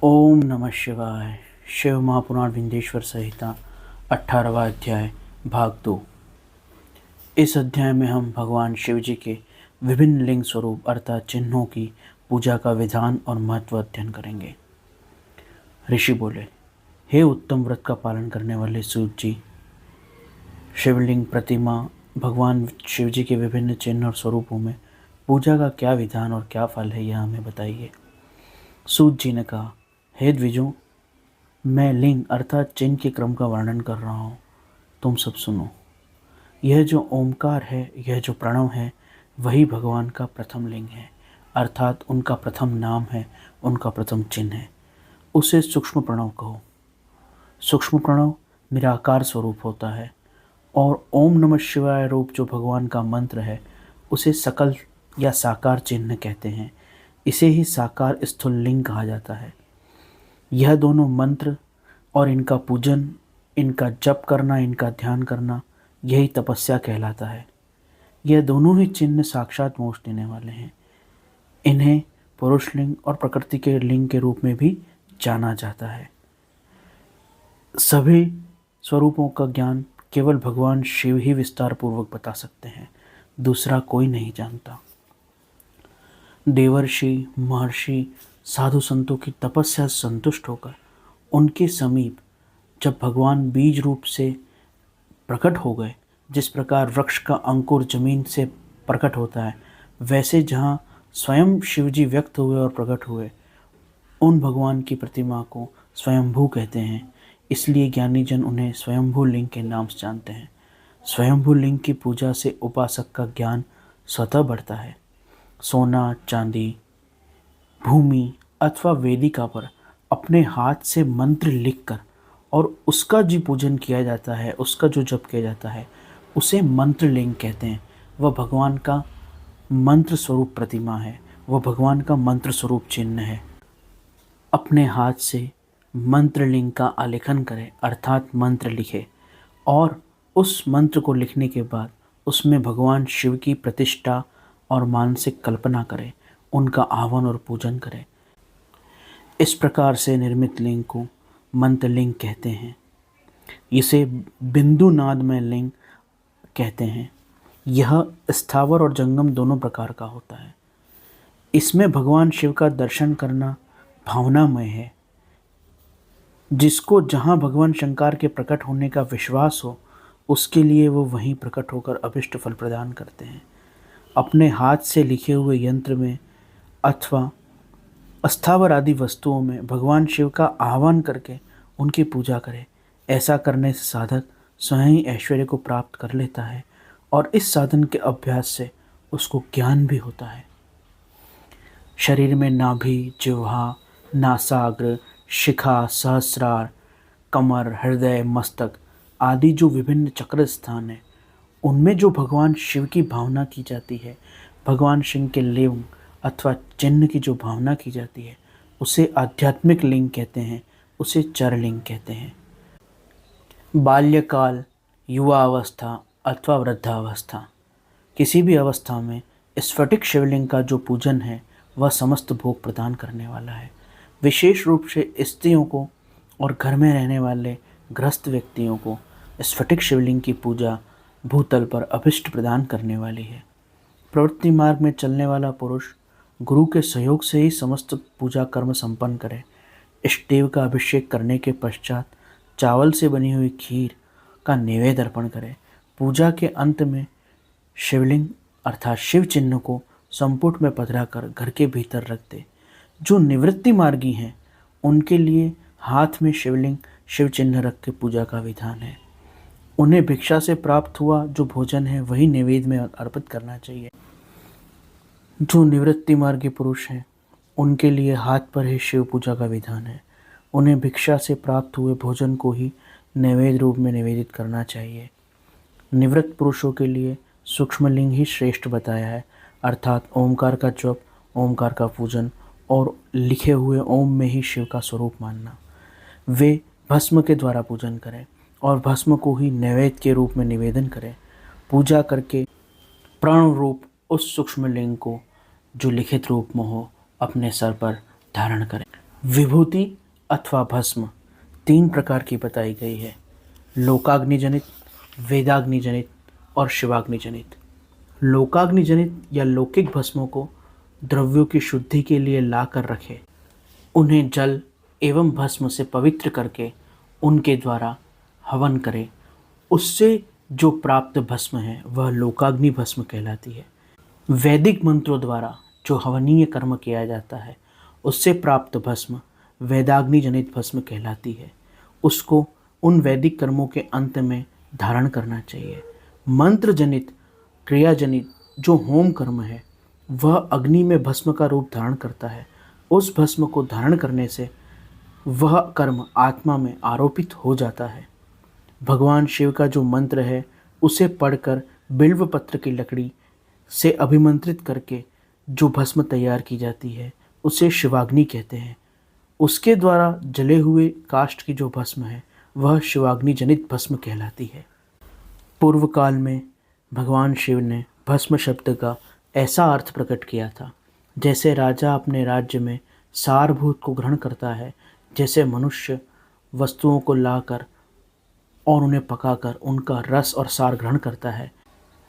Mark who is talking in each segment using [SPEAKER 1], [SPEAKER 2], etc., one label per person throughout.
[SPEAKER 1] ओम नमः शिवाय। शिव महापुराण विंध्येश्वर संहिता 18वां अध्याय भाग 2। इस अध्याय में हम भगवान शिव जी के विभिन्न लिंग स्वरूप अर्थात चिन्हों की पूजा का विधान और महत्व अध्ययन करेंगे। ऋषि बोले, हे उत्तम व्रत का पालन करने वाले सूत जी, शिवलिंग प्रतिमा भगवान शिव जी के विभिन्न चिन्ह और स्वरूपों में पूजा का क्या विधान और क्या फल है, यह हमें बताइए। सूत जी ने कहा, हे द्विजों, मैं लिंग अर्थात चिन्ह के क्रम का वर्णन कर रहा हूँ, तुम सब सुनो। यह जो ओमकार है, यह जो प्रणव है, वही भगवान का प्रथम लिंग है, अर्थात उनका प्रथम नाम है, उनका प्रथम चिन्ह है। उसे सूक्ष्म प्रणव कहो। सूक्ष्म प्रणव निराकार स्वरूप होता है और ओम नमः शिवाय रूप जो भगवान का मंत्र है, उसे सकल या साकार चिन्ह कहते हैं। इसे ही साकार स्थूल लिंग कहा जाता है। यह दोनों मंत्र और इनका पूजन, इनका जप करना, इनका ध्यान करना, यही तपस्या कहलाता है। यह दोनों ही चिन्ह साक्षात मोक्ष देने वाले हैं। इन्हें पुरुष लिंग और प्रकृति के लिंग के रूप में भी जाना जाता है। सभी स्वरूपों का ज्ञान केवल भगवान शिव ही विस्तार पूर्वक बता सकते हैं, दूसरा कोई नहीं जानता। देवर्षि, महर्षि, साधु संतों की तपस्या से संतुष्ट होकर उनके समीप जब भगवान बीज रूप से प्रकट हो गए, जिस प्रकार वृक्ष का अंकुर जमीन से प्रकट होता है, वैसे जहाँ स्वयं शिवजी व्यक्त हुए और प्रकट हुए, उन भगवान की प्रतिमा को स्वयंभू कहते हैं। इसलिए ज्ञानी जन उन्हें स्वयंभू लिंग के नाम से जानते हैं। स्वयंभू लिंग की पूजा से उपासक का ज्ञान स्वतः बढ़ता है। सोना, चांदी, भूमि अथवा वेदिका पर अपने हाथ से मंत्र लिखकर और उसका जो पूजन किया जाता है, उसका जो जप किया जाता है, उसे मंत्र लिंग कहते हैं। वह भगवान का मंत्र स्वरूप प्रतिमा है, वह भगवान का मंत्र स्वरूप चिन्ह है। अपने हाथ से मंत्र लिंग का आलेखन करें अर्थात मंत्र लिखे और उस मंत्र को लिखने के बाद उसमें भगवान शिव की प्रतिष्ठा और मानसिक कल्पना करें, उनका आह्वान और पूजन करें। इस प्रकार से निर्मित लिंग को मंत्र लिंग कहते हैं। इसे बिंदु नादमय लिंग कहते हैं। यह स्थावर और जंगम दोनों प्रकार का होता है। इसमें भगवान शिव का दर्शन करना भावनामय है। जिसको जहाँ भगवान शंकर के प्रकट होने का विश्वास हो, उसके लिए वो वहीं प्रकट होकर अभिष्ट फल प्रदान करते हैं। अपने हाथ से लिखे हुए यंत्र में अथवा अस्थावर आदि वस्तुओं में भगवान शिव का आह्वान करके उनकी पूजा करें। ऐसा करने से साधक स्वयं ही ऐश्वर्य को प्राप्त कर लेता है और इस साधन के अभ्यास से उसको ज्ञान भी होता है। शरीर में नाभि, जिह्वा, नासाग्र, शिखा, सहस्रार, कमर, हृदय, मस्तक आदि जो विभिन्न चक्र स्थान हैं, उनमें जो भगवान शिव की भावना की जाती है, भगवान शिव के लिंग अथवा चिन्ह की जो भावना की जाती है, उसे आध्यात्मिक लिंग कहते हैं, उसे चरलिंग कहते हैं। बाल्यकाल, युवा अवस्था अथवा वृद्धावस्था, किसी भी अवस्था में स्फटिक शिवलिंग का जो पूजन है वह समस्त भोग प्रदान करने वाला है। विशेष रूप से स्त्रियों को और घर में रहने वाले गृहस्थ व्यक्तियों को स्फटिक शिवलिंग की पूजा भूतल पर अभिष्ट प्रदान करने वाली है। प्रवृत्ति मार्ग में चलने वाला पुरुष गुरु के सहयोग से ही समस्त पूजा कर्म संपन्न करे। इष्टदेव का अभिषेक करने के पश्चात चावल से बनी हुई खीर का नैवेद्य अर्पण करे। पूजा के अंत में शिवलिंग अर्थात शिव चिन्ह को संपुट में पधरा कर घर के भीतर रख दे। जो निवृत्ति मार्गी हैं, उनके लिए हाथ में शिवलिंग शिव चिन्ह रख के पूजा का विधान है। उन्हें भिक्षा से प्राप्त हुआ जो भोजन है वही नैवेद्य में अर्पित करना चाहिए। जो निवृत्ति मार्गी पुरुष हैं, उनके लिए हाथ पर ही शिव पूजा का विधान है। उन्हें भिक्षा से प्राप्त हुए भोजन को ही नैवेद्य रूप में निवेदित करना चाहिए। निवृत्त पुरुषों के लिए सूक्ष्म लिंग ही श्रेष्ठ बताया है, अर्थात ओमकार का जप, ओमकार का पूजन और लिखे हुए ओम में ही शिव का स्वरूप मानना। वे भस्म के द्वारा पूजन करें और भस्म को ही नैवेद्य के रूप में निवेदन करें। पूजा करके प्राण रूप उस सूक्ष्म लिंग को जो लिखित रूप में हो अपने सर पर धारण करें। विभूति अथवा भस्म तीन प्रकार की बताई गई है: लोकाग्नि जनित, वेदाग्नि जनित और शिवाग्नि जनित। लोकाग्नि जनित या लौकिक भस्मों को द्रव्यों की शुद्धि के लिए ला कर रखे, उन्हें जल एवं भस्म से पवित्र करके उनके द्वारा हवन करें। उससे जो प्राप्त भस्म है वह लोकाग्नि भस्म कहलाती है। वैदिक मंत्रों द्वारा जो हवनीय कर्म किया जाता है उससे प्राप्त भस्म वेदाग्नि जनित भस्म कहलाती है। उसको उन वैदिक कर्मों के अंत में धारण करना चाहिए। मंत्र जनित, क्रिया जनित जो होम कर्म है वह अग्नि में भस्म का रूप धारण करता है। उस भस्म को धारण करने से वह कर्म आत्मा में आरोपित हो जाता है। भगवान शिव का जो मंत्र है उसे पढ़कर बिल्व पत्र की लकड़ी से अभिमंत्रित करके जो भस्म तैयार की जाती है उसे शिवाग्नि कहते हैं। उसके द्वारा जले हुए काष्ठ की जो भस्म है वह शिवाग्नि जनित भस्म कहलाती है। पूर्व काल में भगवान शिव ने भस्म शब्द का ऐसा अर्थ प्रकट किया था, जैसे राजा अपने राज्य में सारभूत को ग्रहण करता है, जैसे मनुष्य वस्तुओं को लाकर और उन्हें पकाकर उनका रस और सार ग्रहण करता है,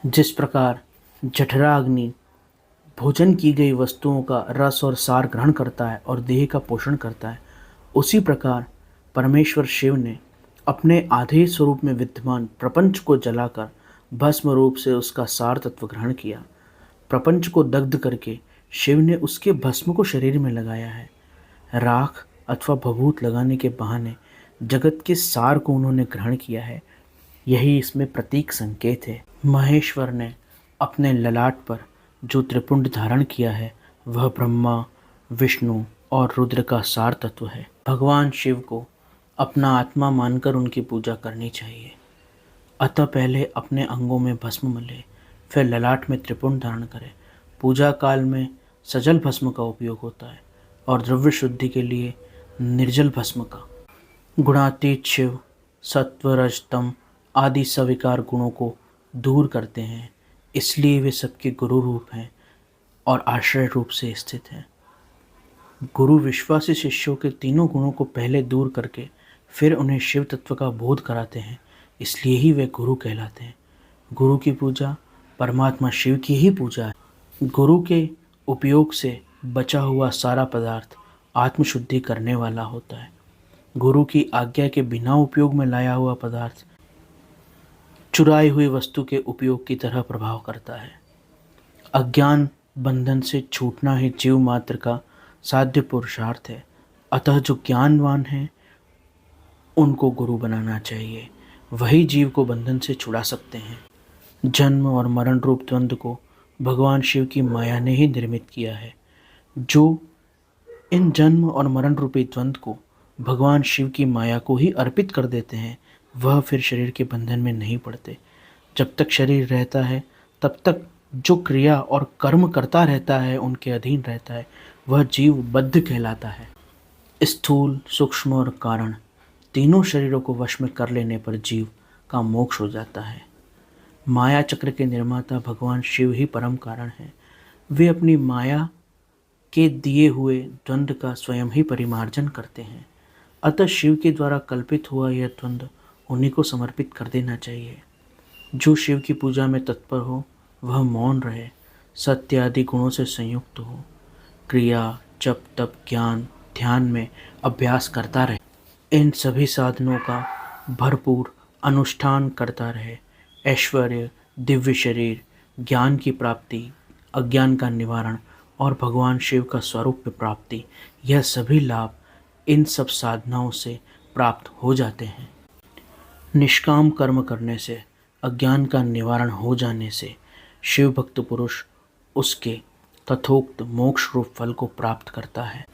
[SPEAKER 1] जिस प्रकार जठरा अग्नि भोजन की गई वस्तुओं का रस और सार ग्रहण करता है और देह का पोषण करता है, उसी प्रकार परमेश्वर शिव ने अपने आधे स्वरूप में विद्यमान प्रपंच को जलाकर भस्म रूप से उसका सार तत्व ग्रहण किया। प्रपंच को दग्ध करके शिव ने उसके भस्म को शरीर में लगाया है। राख अथवा भभूत लगाने के बहाने जगत के सार को उन्होंने ग्रहण किया है। यही इसमें प्रतीक संकेत है। महेश्वर ने अपने ललाट पर जो त्रिपुंड धारण किया है वह ब्रह्मा, विष्णु और रुद्र का सार तत्व है। भगवान शिव को अपना आत्मा मानकर उनकी पूजा करनी चाहिए। अतः पहले अपने अंगों में भस्म मले, फिर ललाट में त्रिपुंड धारण करें। पूजा काल में सजल भस्म का उपयोग होता है और द्रव्य शुद्धि के लिए निर्जल भस्म का। गुणातीत शिव सत्व, रज, तम आदि सविकार गुणों को दूर करते हैं, इसलिए वे सबके गुरु रूप हैं और आश्रय रूप से स्थित हैं। गुरु विश्वासी शिष्यों के तीनों गुणों को पहले दूर करके फिर उन्हें शिव तत्व का बोध कराते हैं, इसलिए ही वे गुरु कहलाते हैं। गुरु की पूजा परमात्मा शिव की ही पूजा है। गुरु के उपयोग से बचा हुआ सारा पदार्थ आत्मशुद्धि करने वाला होता है। गुरु की आज्ञा के बिना उपयोग में लाया हुआ पदार्थ चुराई हुई वस्तु के उपयोग की तरह प्रभाव करता है। अज्ञान बंधन से छूटना ही जीव मात्र का साध्य पुरुषार्थ है। अतः जो ज्ञानवान है उनको गुरु बनाना चाहिए, वही जीव को बंधन से छुड़ा सकते हैं। जन्म और मरण रूप द्वंद्व को भगवान शिव की माया ने ही निर्मित किया है। जो इन जन्म और मरण रूपी द्वंद्व को भगवान शिव की माया को ही अर्पित कर देते हैं वह फिर शरीर के बंधन में नहीं पड़ते। जब तक शरीर रहता है तब तक जो क्रिया और कर्म करता रहता है उनके अधीन रहता है, वह जीव बद्ध कहलाता है। स्थूल, सूक्ष्म और कारण तीनों शरीरों को वश में कर लेने पर जीव का मोक्ष हो जाता है। माया चक्र के निर्माता भगवान शिव ही परम कारण हैं। वे अपनी माया के दिए हुए द्वंद्व का स्वयं ही परिमार्जन करते हैं। अतः शिव के द्वारा कल्पित हुआ यह द्वंद्व उन्हीं को समर्पित कर देना चाहिए। जो शिव की पूजा में तत्पर हो वह मौन रहे, सत्य आदि गुणों से संयुक्त हो, क्रिया, जप, तप, ज्ञान, ध्यान में अभ्यास करता रहे, इन सभी साधनों का भरपूर अनुष्ठान करता रहे। ऐश्वर्य, दिव्य शरीर, ज्ञान की प्राप्ति, अज्ञान का निवारण और भगवान शिव का स्वरूप में प्राप्ति, यह सभी लाभ इन सब साधनाओं से प्राप्त हो जाते हैं। निष्काम कर्म करने से, अज्ञान का निवारण हो जाने से शिव भक्त पुरुष उसके तथोक्त मोक्ष रूप फल को प्राप्त करता है।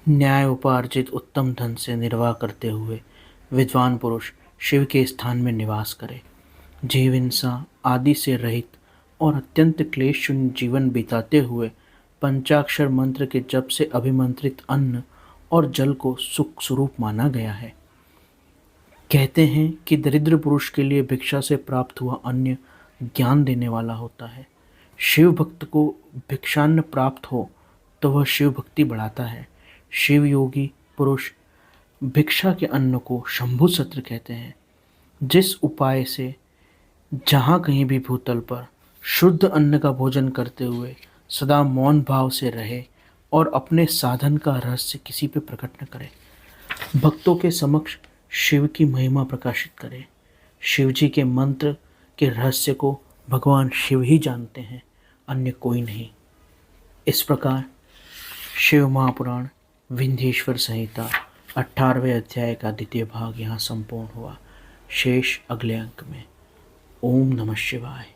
[SPEAKER 1] न्याय उपार्जित उत्तम धन से निर्वाह करते हुए विद्वान पुरुष शिव के स्थान में निवास करे। जीव हिंसा आदि से रहित और अत्यंत क्लेश शून्य जीवन बिताते हुए पंचाक्षर मंत्र के जप से अभिमंत्रित अन्न और जल को सुख स्वरूप माना गया है। कहते हैं कि दरिद्र पुरुष के लिए भिक्षा से प्राप्त हुआ अन्न ज्ञान देने वाला होता है। शिव भक्त को भिक्षान्न प्राप्त हो तो वह शिव भक्ति बढ़ाता है। शिव योगी पुरुष भिक्षा के अन्न को शंभु सत्र कहते हैं। जिस उपाय से जहाँ कहीं भी भूतल पर शुद्ध अन्न का भोजन करते हुए सदा मौन भाव से रहे और अपने साधन का रहस्य किसी पे प्रकट न करे, भक्तों के समक्ष शिव की महिमा प्रकाशित करे। शिव जी के मंत्र के रहस्य को भगवान शिव ही जानते हैं, अन्य कोई नहीं। इस प्रकार शिव महापुराण विंध्येश्वर संहिता 18वें अध्याय का द्वितीय भाग यहाँ संपूर्ण हुआ। शेष अगले अंक में। ओम नमः शिवाय।